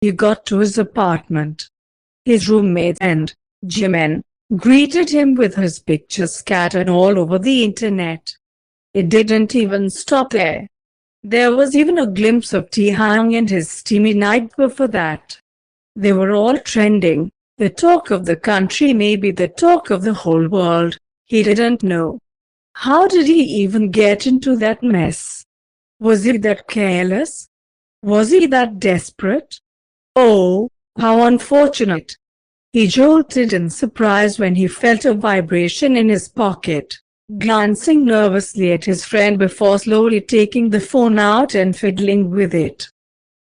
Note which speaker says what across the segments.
Speaker 1: He got to his apartment. His roommates and Jimin greeted him with his pictures scattered all over the internet. It didn't even stop there. There was even a glimpse of Taehyung and his steamy night before that. They were all trending, the talk of the country, maybe the talk of the whole world. He didn't know. How did he even get into that mess? Was he that careless? Was he that desperate? Oh, how unfortunate. He jolted in surprise when he felt a vibration in his pocket, glancing nervously at his friend before slowly taking the phone out and fiddling with it.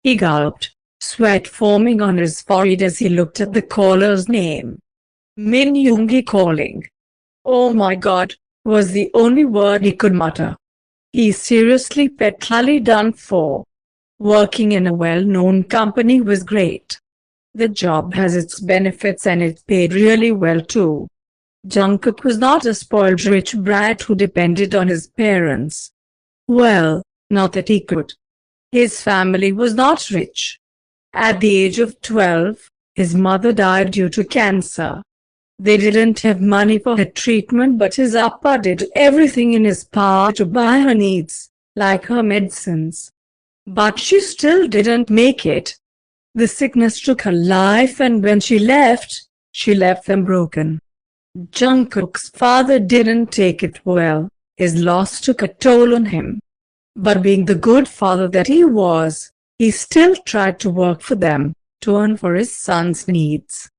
Speaker 1: He gulped, sweat forming on his forehead as he looked at the caller's name. Min Yoongi calling. Oh my God, was the only word he could mutter. He seriously felt totally done for. Working in a well-known company was great. The job has its benefits and it paid really well too. Jungkook was not a spoiled rich brat who depended on his parents. Well, not that he could. His family was not rich. At the age of 12, his mother died due to cancer. They didn't have money for her treatment, but his appa did everything in his power to buy her needs, like her medicines. But she still didn't make it. The sickness took her life, and when she left them broken. Jungkook's father didn't take it well. His loss took a toll on him. But being the good father that he was, he still tried to work for them, to earn for his son's needs.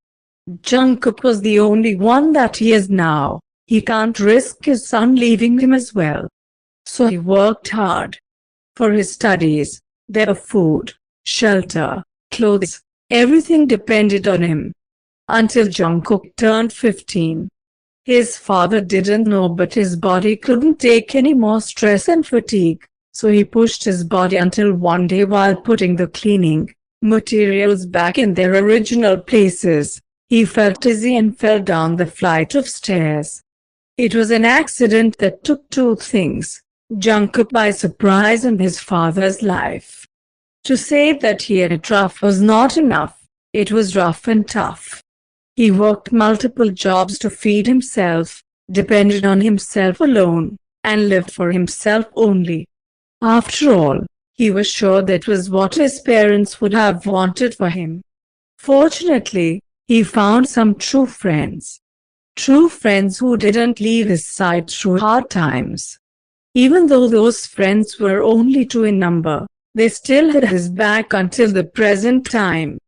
Speaker 1: Jungkook was the only one that he has now. He can't risk his son leaving him as well. So he worked hard. For his studies, their food, shelter, clothes, everything depended on him. Until Jungkook turned 15. His father didn't know, but his body couldn't take any more stress and fatigue, so he pushed his body until one day, while putting the cleaning materials back in their original places, he felt dizzy and fell down the flight of stairs. It was an accident that took two things, Jungkook by surprise and his father's life. To say that he had it rough was not enough, it was rough and tough. He worked multiple jobs to feed himself, depended on himself alone, and lived for himself only. After all, he was sure that was what his parents would have wanted for him. Fortunately, he found some true friends. True friends who didn't leave his side through hard times. Even though those friends were only two in number, they still had his back until the present time.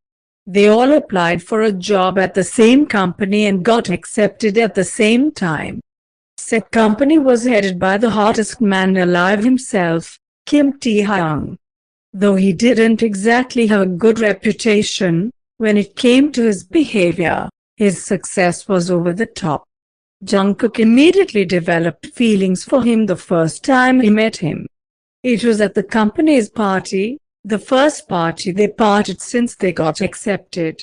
Speaker 1: They all applied for a job at the same company and got accepted at the same time. Said company was headed by the hottest man alive himself, Kim Taehyung. Though he didn't exactly have a good reputation, when it came to his behavior, his success was over the top. Jungkook immediately developed feelings for him the first time he met him. It was at the company's party, the first party they parted since they got accepted.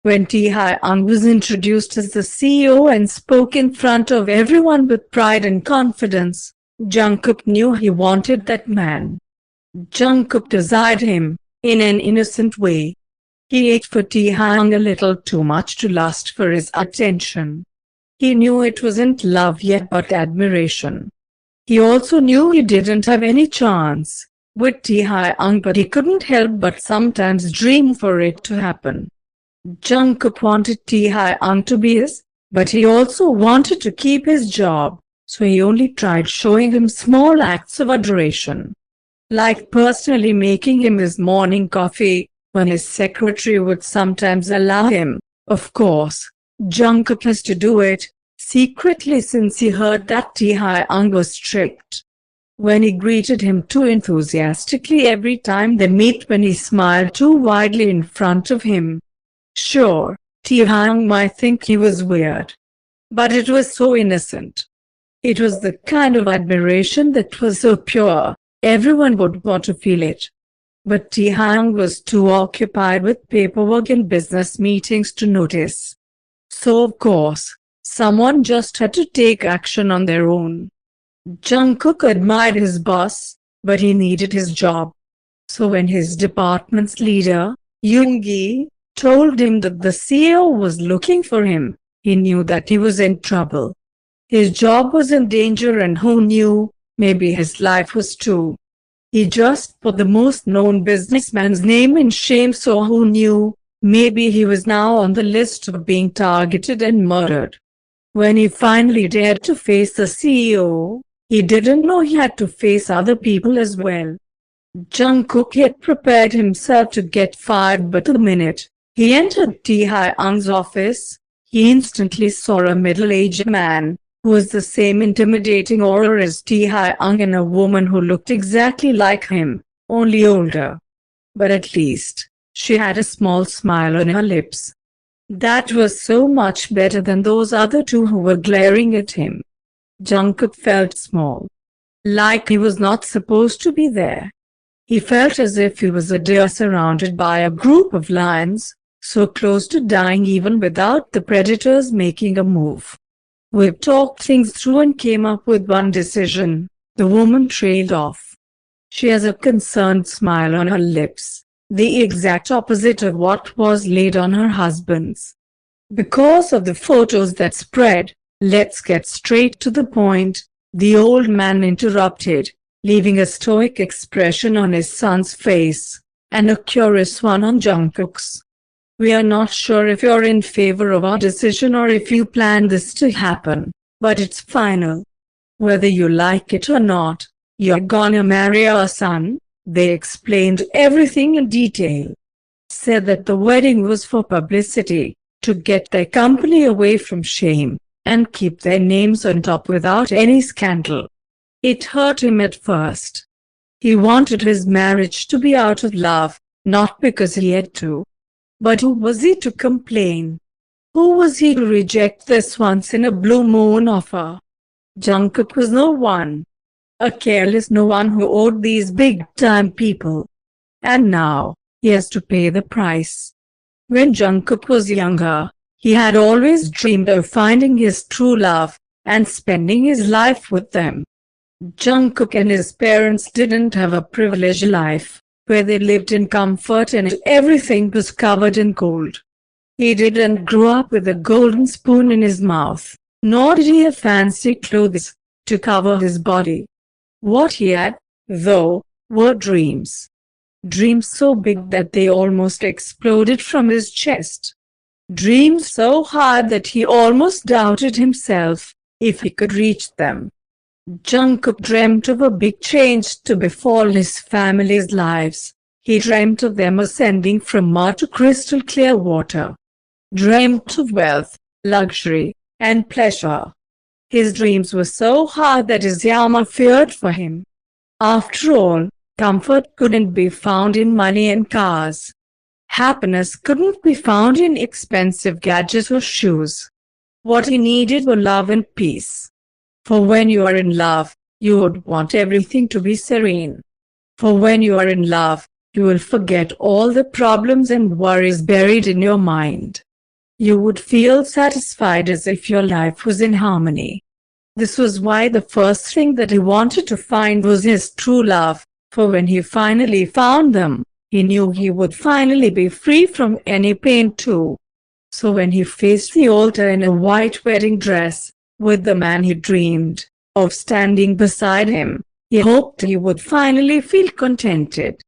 Speaker 1: When Taehyung was introduced as the CEO and spoke in front of everyone with pride and confidence, Jungkook knew he wanted that man. Jungkook desired him, in an innocent way. He ate for Taehyung a little too much to lust for his attention. He knew it wasn't love yet but admiration. He also knew he didn't have any chance with Taehyung, but he couldn't help but sometimes dream for it to happen. Jungkook wanted Taehyung to be his, but he also wanted to keep his job, so he only tried showing him small acts of adoration. Like personally making him his morning coffee, when his secretary would sometimes allow him. Of course, Jungkook has to do it secretly since he heard that Taehyung was strict. When he greeted him too enthusiastically every time they meet, when he smiled too widely in front of him. Sure, Taehyung might think he was weird. But it was so innocent. It was the kind of admiration that was so pure, everyone would want to feel it. But Taehyung was too occupied with paperwork and business meetings to notice. So of course, someone just had to take action on their own. Jungkook admired his boss, but he needed his job. So when his department's leader, Yoongi told him that the CEO was looking for him. He knew that he was in trouble. His job was in danger, and who knew, maybe his life was too. He just put the most known businessman's name in shame, so who knew, maybe he was now on the list of being targeted and murdered. When he finally dared to face the CEO, he didn't know he had to face other people as well. Jungkook had prepared himself to get fired, but the minute he entered Taekook's office, he instantly saw a middle-aged man who was the same intimidating aura as Taekook, and a woman who looked exactly like him, only older. But at least, she had a small smile on her lips. That was so much better than those other two who were glaring at him. Jungkook felt small. Like he was not supposed to be there. He felt as if he was a deer surrounded by a group of lions, so close to dying even without the predators making a move. "We've talked things through and came up with one decision," the woman trailed off. She has a concerned smile on her lips, the exact opposite of what was laid on her husband's. "Because of the photos that spread, let's get straight to the point," the old man interrupted, leaving a stoic expression on his son's face, and a curious one on Jungkook's. "We are not sure if you're in favor of our decision or if you plan this to happen, but it's final. Whether you like it or not, you're gonna marry our son." They explained everything in detail. Said that the wedding was for publicity, to get their company away from shame, and keep their names on top without any scandal. It hurt him at first. He wanted his marriage to be out of love, not because he had to. But who was he to complain? Who was he to reject this once-in-a-blue moon offer? Jungkook was no one. A careless no one who owed these big-time people. And now, he has to pay the price. When Jungkook was younger, he had always dreamed of finding his true love, and spending his life with them. Jungkook and his parents didn't have a privileged life, where they lived in comfort and everything was covered in gold. He didn't grow up with a golden spoon in his mouth, nor did he have fancy clothes to cover his body. What he had, though, were dreams. Dreams so big that they almost exploded from his chest. Dreams so hard that he almost doubted himself, if he could reach them. Jungkook dreamt of a big change to befall his family's lives. He dreamt of them ascending from mud to crystal clear water. Dreamt of wealth, luxury, and pleasure. His dreams were so hard that his Yama feared for him. After all, comfort couldn't be found in money and cars. Happiness couldn't be found in expensive gadgets or shoes. What he needed were love and peace. For when you are in love, you would want everything to be serene. For when you are in love, you will forget all the problems and worries buried in your mind. You would feel satisfied as if your life was in harmony. This was why the first thing that he wanted to find was his true love, for when he finally found them, he knew he would finally be free from any pain too. So when he faced the altar in a white wedding dress, with the man he dreamed of standing beside him, he hoped he would finally feel contented.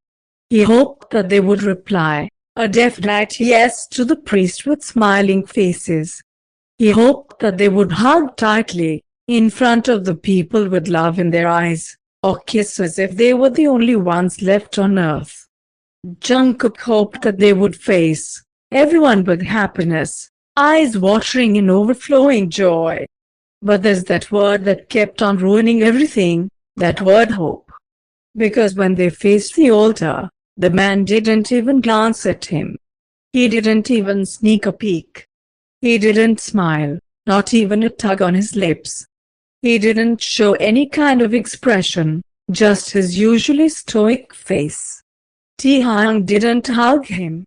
Speaker 1: He hoped that they would reply a definite yes to the priest with smiling faces. He hoped that they would hug tightly, in front of the people with love in their eyes, or kiss as if they were the only ones left on earth. Jungkook hoped that they would face everyone with happiness, eyes watering in overflowing joy. But there's that word that kept on ruining everything, that word hope. Because when they faced the altar, the man didn't even glance at him. He didn't even sneak a peek. He didn't smile, not even a tug on his lips. He didn't show any kind of expression, just his usually stoic face. Taehyung didn't hug him.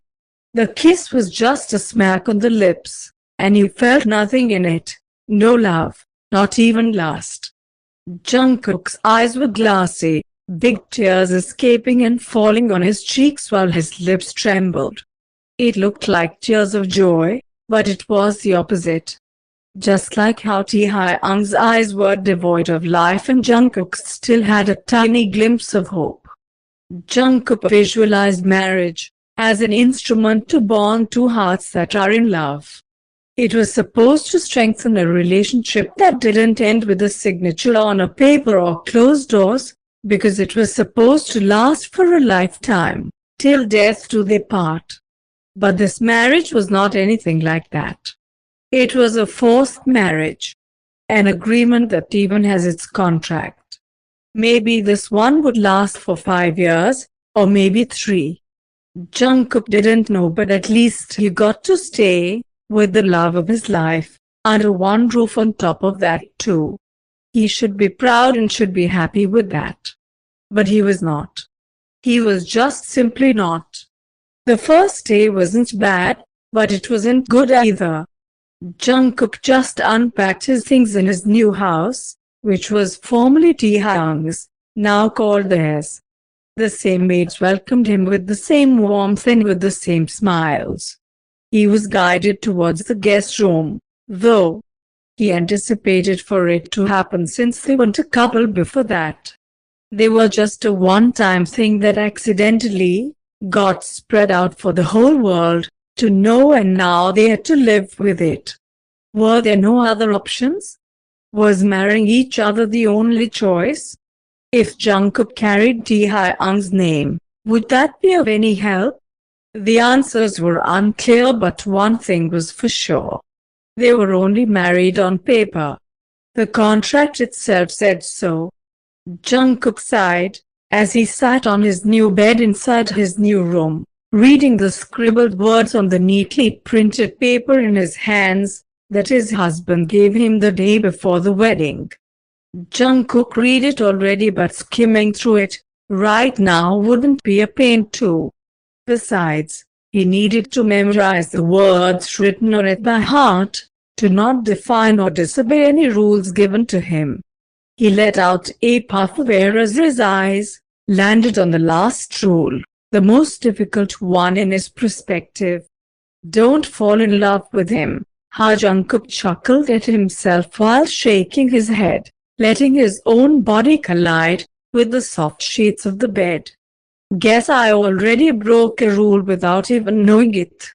Speaker 1: The kiss was just a smack on the lips, and he felt nothing in it, no love, not even lust. Jungkook's eyes were glassy, big tears escaping and falling on his cheeks while his lips trembled. It looked like tears of joy, but it was the opposite. Just like how Taehyung's eyes were devoid of life and Jungkook's still had a tiny glimpse of hope. Jungkook visualized marriage as an instrument to bond two hearts that are in love. It was supposed to strengthen a relationship that didn't end with a signature on a paper or closed doors, because it was supposed to last for a lifetime, till death do they part. But this marriage was not anything like that. It was a forced marriage. An agreement that even has its contract. Maybe this one would last for 5 years, or maybe 3. Jungkook didn't know, but at least he got to stay with the love of his life, under one roof on top of that too. He should be proud and should be happy with that. But he was not. He was just simply not. The first day wasn't bad, but it wasn't good either. Jungkook just unpacked his things in his new house, which was formerly Taehyung's, now called theirs. The same maids welcomed him with the same warmth and with the same smiles. He was guided towards the guest room, though. He anticipated for it to happen since they weren't a couple before that. They were just a one-time thing that accidentally got spread out for the whole world to know, and now they had to live with it. Were there no other options? Was marrying each other the only choice? If Jungkook carried Taehyung's name, would that be of any help? The answers were unclear, but one thing was for sure. They were only married on paper. The contract itself said so. Jungkook sighed as he sat on his new bed inside his new room, reading the scribbled words on the neatly printed paper in his hands that his husband gave him the day before the wedding. Jungkook read it already, but skimming through it right now wouldn't be a pain too. Besides, he needed to memorize the words written on it by heart, to not defy or disobey any rules given to him. He let out a puff of air as his eyes landed on the last rule, the most difficult one in his perspective. Don't fall in love with him. Ha! Jungkook chuckled at himself while shaking his head, letting his own body collide with the soft sheets of the bed. Guess I already broke a rule without even knowing it.